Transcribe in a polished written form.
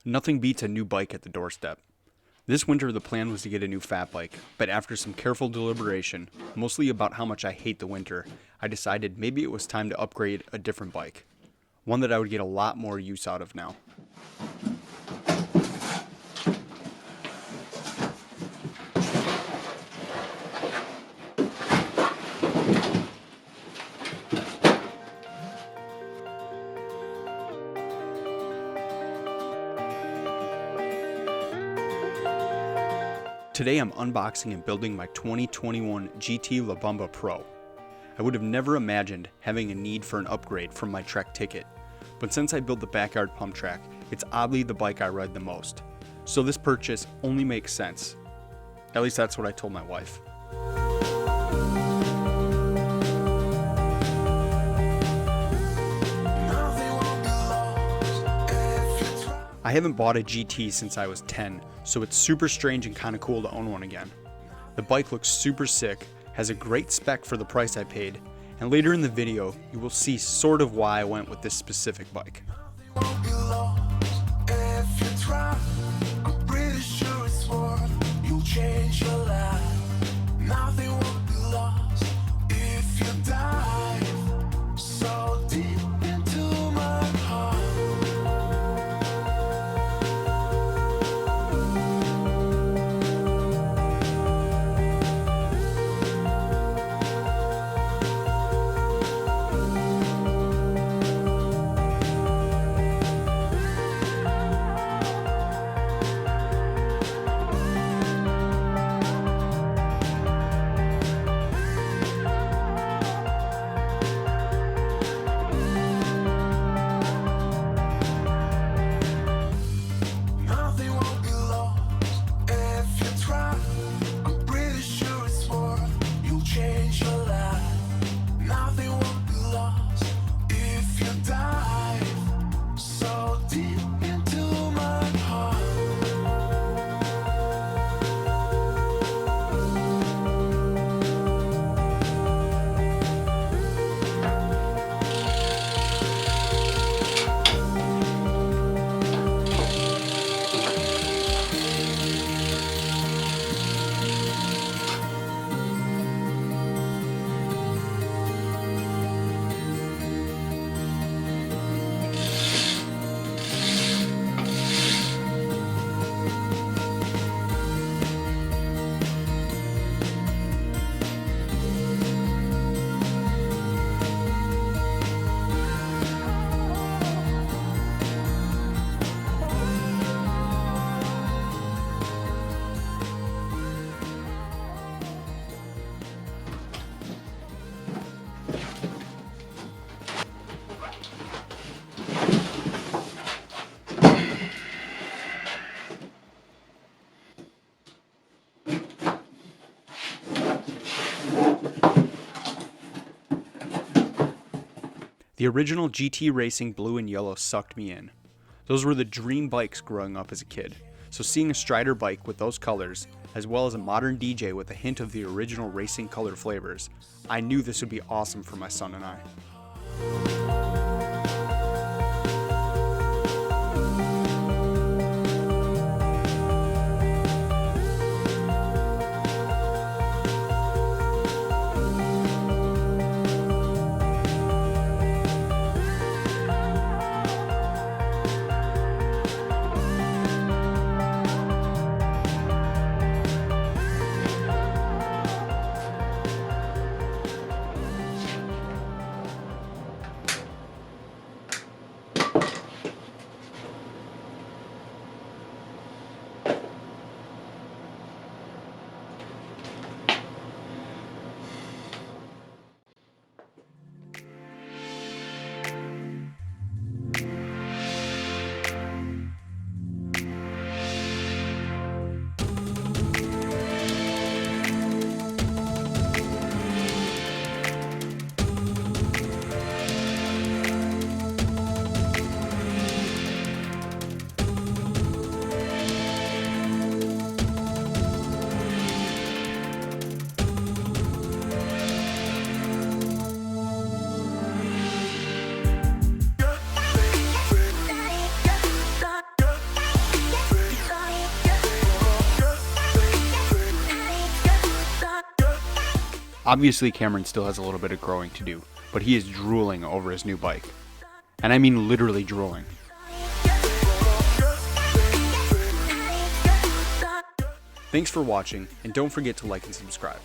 Nothing beats a new bike at the doorstep. This winter the plan was to get a new fat bike, but after some careful deliberation, mostly about how much I hate the winter, I decided maybe it was time to upgrade a different bike. One that I would get a lot more use out of now. Today I'm unboxing and building my 2021 GT La Bamba Pro. I would have never imagined having a need for an upgrade from my Trek Ticket, but since I built the backyard pump track, it's oddly the bike I ride the most. So this purchase only makes sense. At least that's what I told my wife. I haven't bought a GT since I was 10, so it's super strange and kinda cool to own one again. The bike looks super sick, has a great spec for the price I paid, and later in the video, you will see sort of why I went with this specific bike. The original GT Racing blue and yellow sucked me in. Those were the dream bikes growing up as a kid, so seeing a Strider bike with those colors, as well as a modern DJ with a hint of the original racing color flavors, I knew this would be awesome for my son and I. Obviously Cameron still has a little bit of growing to do, but he is drooling over his new bike. And I mean literally drooling. Thanks for watching, and don't forget to like and subscribe.